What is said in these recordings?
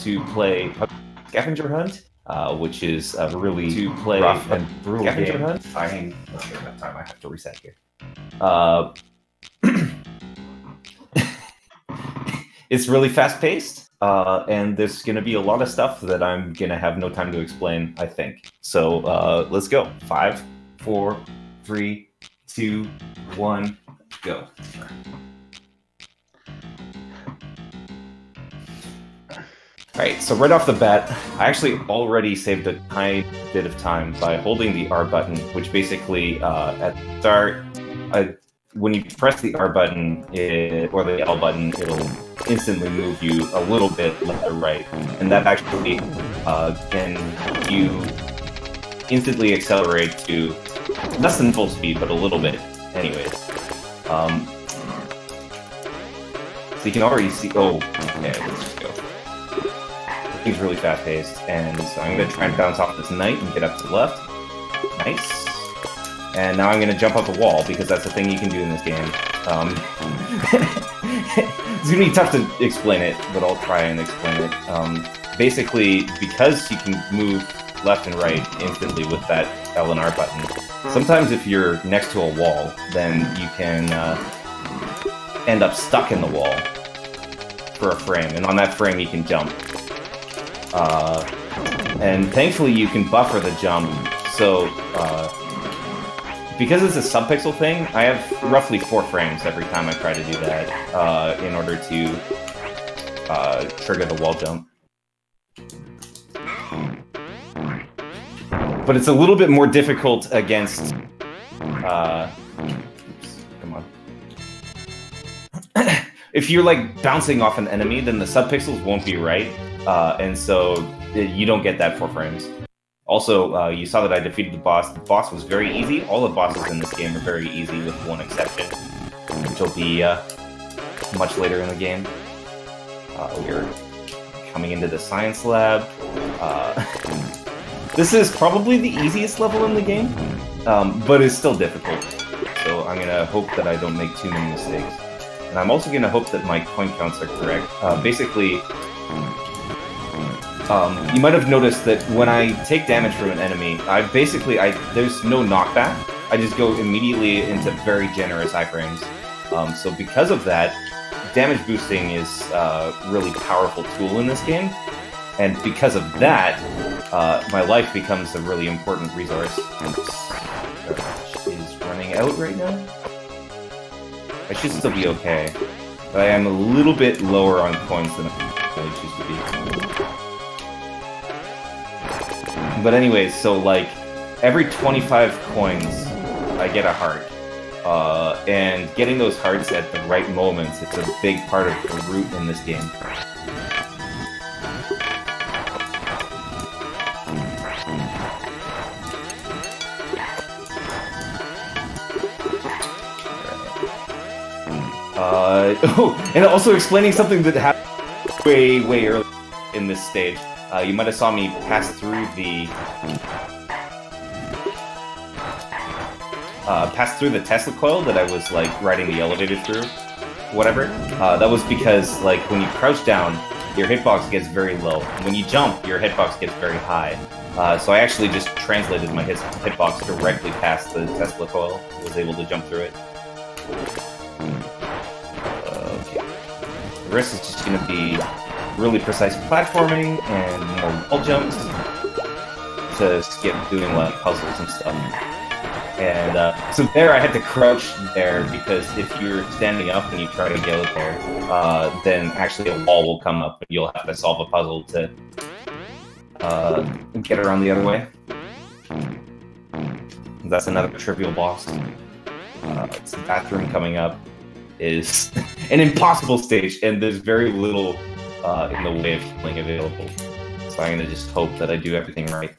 to play Scavenger Hunt, which is a really rough and brutal Scavenger game. Hunt. Okay, enough time. I have to reset here. It's really fast-paced, and there's going to be a lot of stuff that I'm going to have no time to explain, I think. So let's go. 5, 4, 3, 2, 1, go. Alright, so right off the bat, I actually already saved a tiny bit of time by holding the R button, which basically, at the start, when you press the R button or the L button, it'll instantly move you a little bit left or right, and that actually can you instantly accelerate to less than full speed, but a little bit, anyways. So you can already see. Oh, okay, let's just go. It's really fast-paced, and so I'm going to try and bounce off this knight and get up to the left. Nice. And now I'm going to jump up a wall, because that's the thing you can do in this game. It's going to be tough to explain it, but I'll try and explain it. Basically, because you can move left and right instantly with that L and R button, sometimes if you're next to a wall, then you can end up stuck in the wall for a frame, and on that frame you can jump. And thankfully you can buffer the jump, so because it's a subpixel thing, I have roughly 4 frames every time I try to do that in order to trigger the wall jump. But it's a little bit more difficult against... oops, come on. If you're like bouncing off an enemy, then the subpixels won't be right, and so you don't get that 4 frames. Also, you saw that I defeated the boss. The boss was very easy. All the bosses in this game are very easy, with one exception, which will be much later in the game. We're coming into the science lab. This is probably the easiest level in the game, but it's still difficult. So I'm gonna hope that I don't make too many mistakes. And I'm also gonna hope that my coin counts are correct. Basically, you might have noticed that when I take damage from an enemy, there's no knockback. I just go immediately into very generous iframes. So because of that, damage boosting is a really powerful tool in this game. And because of that, my life becomes a really important resource. Is running out right now? I should still be okay. But I am a little bit lower on coins than I really choose to be. But anyways, so like, every 25 coins, I get a heart. And getting those hearts at the right moments, it's a big part of the route in this game. Oh, and also explaining something that happened way early in this stage. You might have saw me pass through the Tesla coil that I was like riding the elevator through, whatever. That was because like when you crouch down, your hitbox gets very low. When you jump, your hitbox gets very high. So I actually just translated my hitbox directly past the Tesla coil. Was able to jump through it. The rest is just going to be really precise platforming and more wall jumps to skip doing like puzzles and stuff. And so there I had to crouch there because if you're standing up and you try to go there, then actually a wall will come up and you'll have to solve a puzzle to get around the other way. That's another trivial boss. It's the bathroom coming up. Is an impossible stage, and there's very little in the way of healing available. So I'm gonna just hope that I do everything right.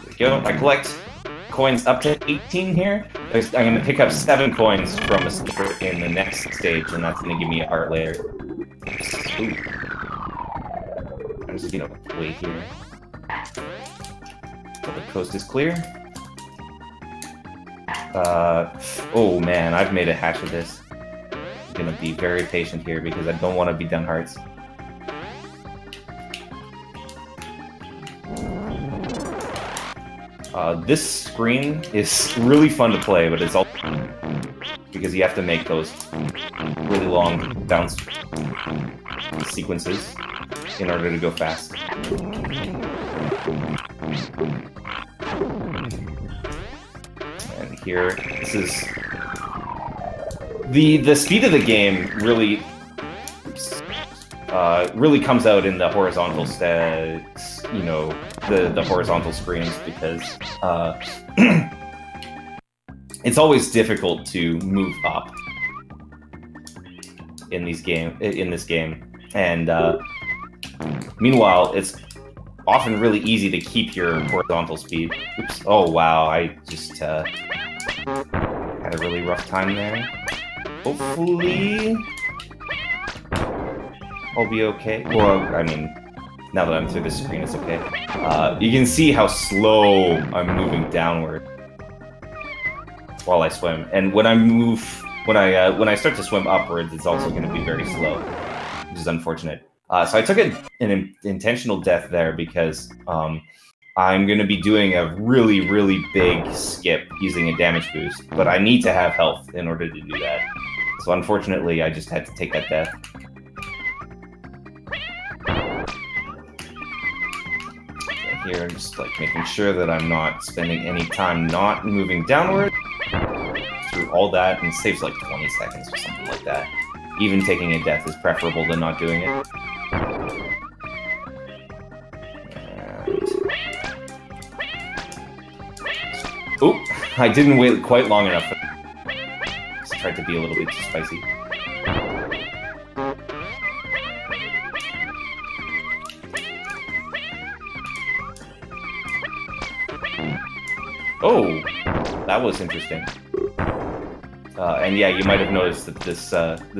There we go. I collect coins up to 18 here. I'm gonna pick up 7 coins from a secret in the next stage, and that's gonna give me a heart layer. Ooh. I'm just gonna wait here. The coast is clear. Oh man, I've made a hash of this. I'm gonna be very patient here because I don't want to be down hearts. This screen is really fun to play, but it's all because you have to make those really long bounce sequences in order to go fast. And here, this is the speed of the game really really comes out in the horizontal you know, the horizontal screens, because it's always difficult to move up in this game, and meanwhile it's often really easy to keep your horizontal speed. Oops. Oh wow, I just had a really rough time there. Hopefully I'll be okay. Well, I mean, now that I'm through this screen, it's okay. You can see how slow I'm moving downward while I swim, and when I start to swim upwards, it's also going to be very slow, which is unfortunate. So I took an intentional death there because I'm going to be doing a really, really big skip using a damage boost, but I need to have health in order to do that. So unfortunately, I just had to take that death. Here, I'm just like making sure that I'm not spending any time not moving downward through all that, and it saves like 20 seconds or something like that. Even taking a death is preferable to not doing it. And... Oop! I didn't wait quite long enough. Just tried to be a little bit too spicy. Oh, that was interesting. And yeah, you might have noticed that this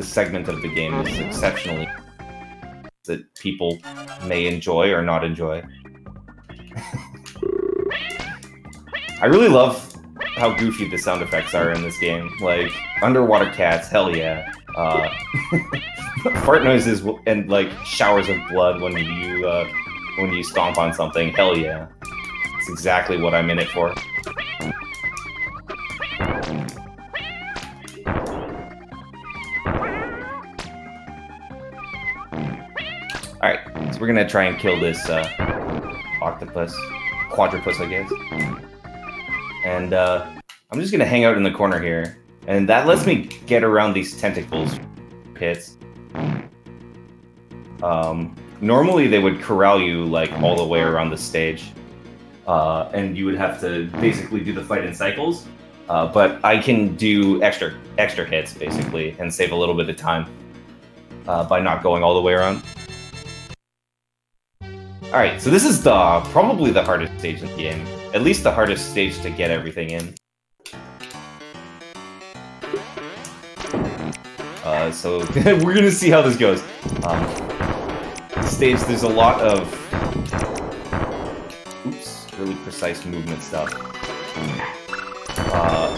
segment of the game is exceptionally that people may enjoy or not enjoy. I really love how goofy the sound effects are in this game. Like underwater cats, hell yeah. Fart noises and like showers of blood when you stomp on something, hell yeah. It's exactly what I'm in it for. Alright, so we're gonna try and kill this quadrupus, I guess. And I'm just gonna hang out in the corner here, and that lets me get around these tentacles pits. Normally they would corral you like all the way around the stage, and you would have to basically do the fight in cycles. But I can do extra hits basically and save a little bit of time by not going all the way around. Alright, so this is probably the hardest stage in the game. At least the hardest stage to get everything in. So we're gonna see how this goes. Stage, there's a lot of really precise movement stuff.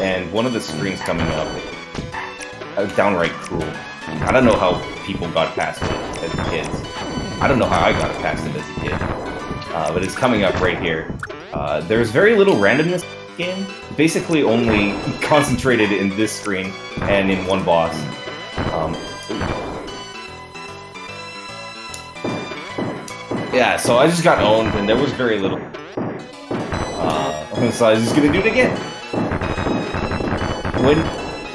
And one of the screens coming up, downright cruel. I don't know how people got past it as kids. I don't know how I got past it as a kid, but it's coming up right here. There's very little randomness in the game, basically only concentrated in this screen and in one boss. Yeah, so I just got owned and there was very little. So I was just gonna do it again. When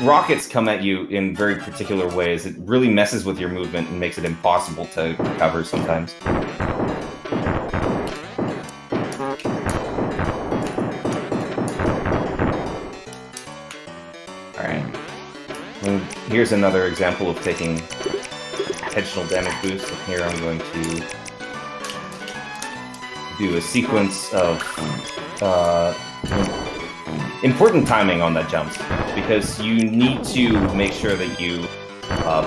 rockets come at you in very particular ways, it really messes with your movement and makes it impossible to recover sometimes. Alright. Here's another example of taking intentional damage boost. And here I'm going to do a sequence of important timing on that jumps, because you need to make sure that you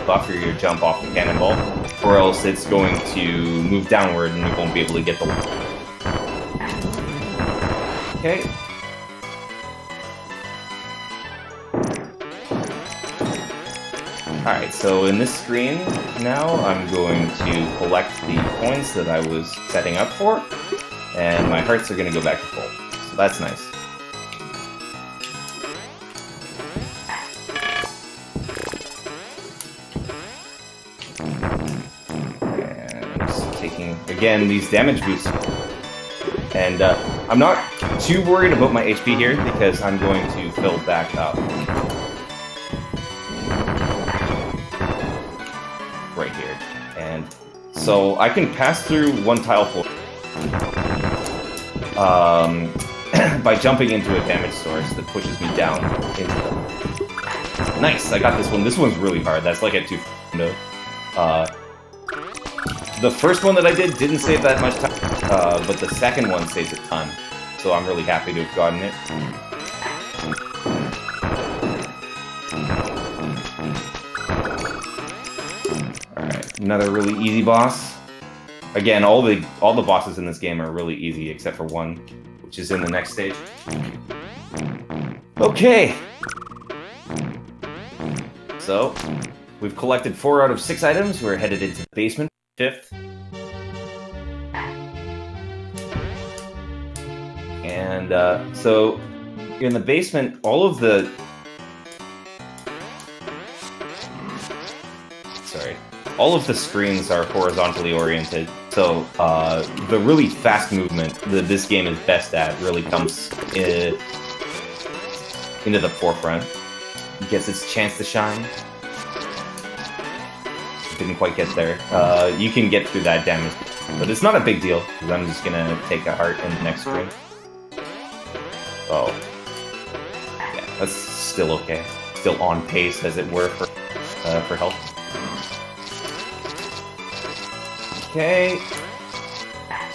buffer your jump off the cannonball, or else it's going to move downward and you won't be able to get the... Okay. Alright, so in this screen now, I'm going to collect the coins that I was setting up for, and my hearts are going to go back to full. So that's nice. And I'm just taking, again, these damage boosts. And I'm not too worried about my HP here, because I'm going to fill back up. Right here. And so I can pass through one tile floor by jumping into a damage source that pushes me down into them. Nice, I got this one. This one's really hard. That's like at 2 window. The first one that I did didn't save that much time, but the second one saves a ton. So I'm really happy to have gotten it. Alright, another really easy boss. Again, all the bosses in this game are really easy except for one, which is in the next stage. Okay. So, we've collected 4 out of 6 items. We're headed into the basement, 5th. And so, in the basement, all of the... All of the screens are horizontally oriented, so the really fast movement that this game is best at really comes into the forefront. It gets its chance to shine. Didn't quite get there. You can get through that damage, but it's not a big deal, because I'm just gonna take a heart in the next screen. Oh. Yeah, that's still okay. Still on pace, as it were, for health. Okay.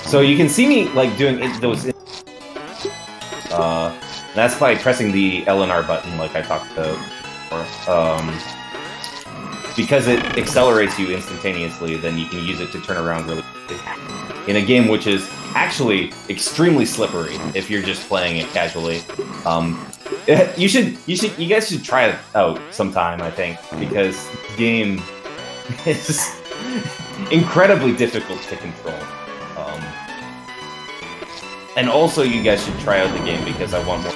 So you can see me, like, doing those... that's by pressing the L and R button, like I talked about before. Because it accelerates you instantaneously, then you can use it to turn around really quickly. In a game which is actually extremely slippery if you're just playing it casually. You guys should try it out sometime, I think, because the game is incredibly difficult to control. And also, you guys should try out the game because I want more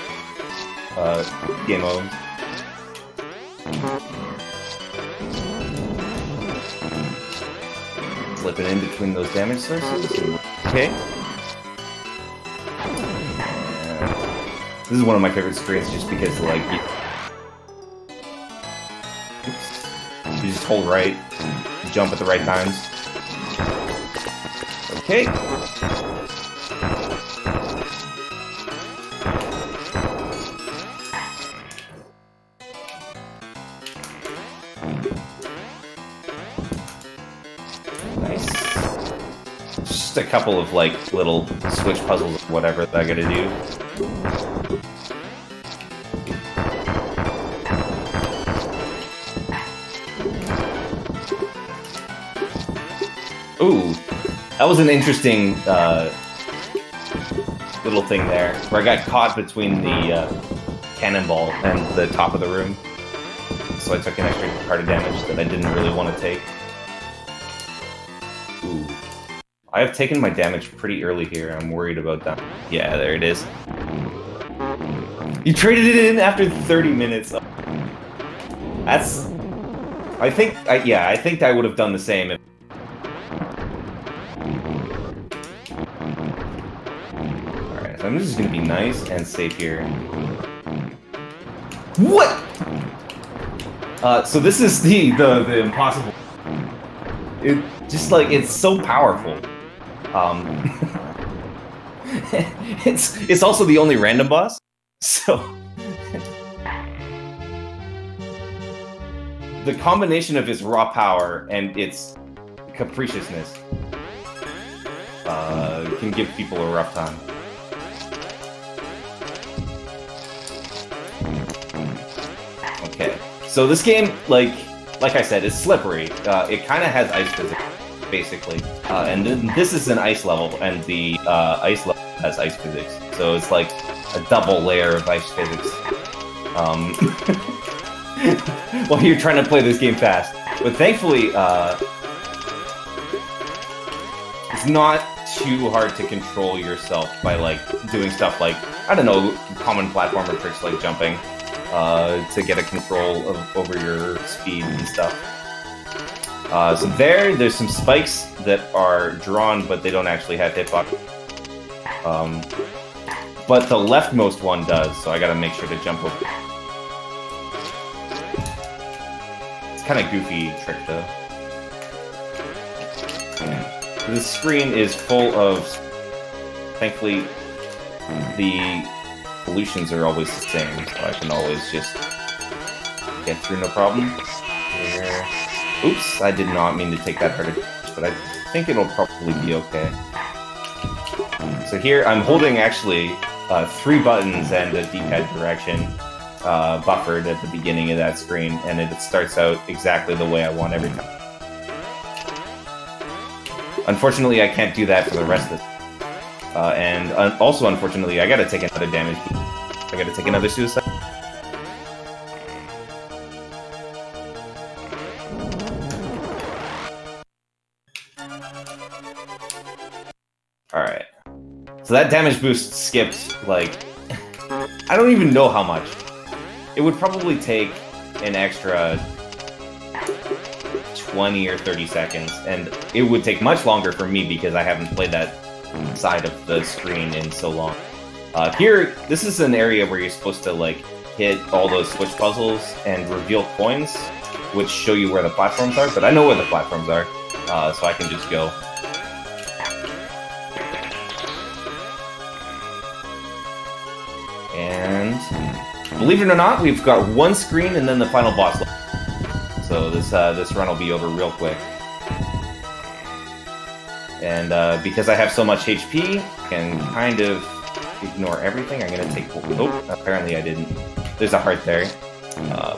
game modes. Slipping in between those damage sources. Okay. This is one of my favorite screens just because, like, you just hold right, jump at the right times. Okay. Nice. Just a couple of, like, little switch puzzles or whatever that I gotta do. Ooh, that was an interesting little thing there, where I got caught between the cannonball and the top of the room. So I took an extra part of damage that I didn't really want to take. Ooh. I have taken my damage pretty early here. I'm worried about that. Yeah, there it is. You traded it in after 30 minutes. That's... I think I would have done the same if... Alright, so I'm just gonna be nice and safe here. What?! So this is the impossible... It just, like, it's so powerful. It's also the only random boss, so... The combination of its raw power and its capriciousness can give people a rough time. Okay, so this game, like I said, is slippery. It kind of has ice physics, basically. And then this is an ice level, and the ice level has ice physics. So it's like a double layer of ice physics. while you're trying to play this game fast. But thankfully, it's not too hard to control yourself by like doing stuff like, I don't know, common platformer tricks like jumping to get a control over your speed and stuff. So there's some spikes that are drawn, but they don't actually have hitbox. But the leftmost one does, so I gotta make sure to jump over. It's kind of goofy trick though. This screen is full of... Thankfully, the solutions are always the same, so I can always just get through no problem. Here. Oops, I did not mean to take that hard, but I think it'll probably be okay. So here, I'm holding actually 3 buttons and a D-pad direction buffered at the beginning of that screen, and it starts out exactly the way I want every time. Unfortunately, I can't do that for the rest of this. And also, unfortunately, I gotta take another damage. I gotta take another suicide. Alright. So that damage boost skipped, like... I don't even know how much. It would probably take an extra 20 or 30 seconds, and it would take much longer for me because I haven't played that side of the screen in so long. Here, this is an area where you're supposed to like hit all those switch puzzles and reveal coins, which show you where the platforms are, but I know where the platforms are, so I can just go. And believe it or not, we've got 1 screen and then the final boss level. So this run will be over real quick. And because I have so much HP, I can kind of ignore everything. I'm gonna take... Oh, apparently I didn't. There's a heart there.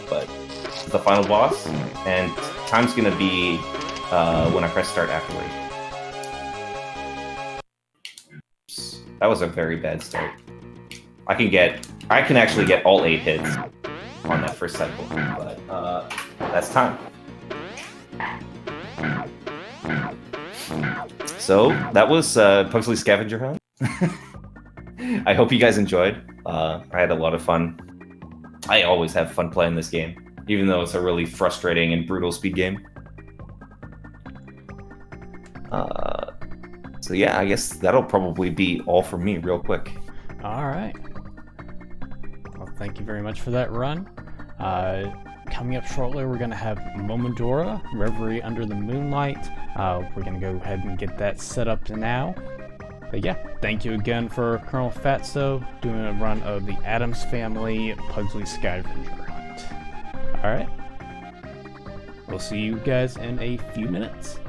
But it's the final boss, and time's gonna be when I press start afterward. Oops. That was a very bad start. I can actually get all 8 hits on that first cycle, but that's time. So that was Pugsley Scavenger Hunt. I hope you guys enjoyed. I had a lot of fun. I always have fun playing this game, even though it's a really frustrating and brutal speed game. So yeah, I guess that'll probably be all from me real quick. All right. Well, thank you very much for that run. Coming up shortly, we're going to have Momodora, Reverie Under the Moonlight. We're going to go ahead and get that set up now. But yeah, thank you again for ColonelFatso doing a run of the Addams Family Pugsley Scavenger Hunt. Alright. We'll see you guys in a few minutes.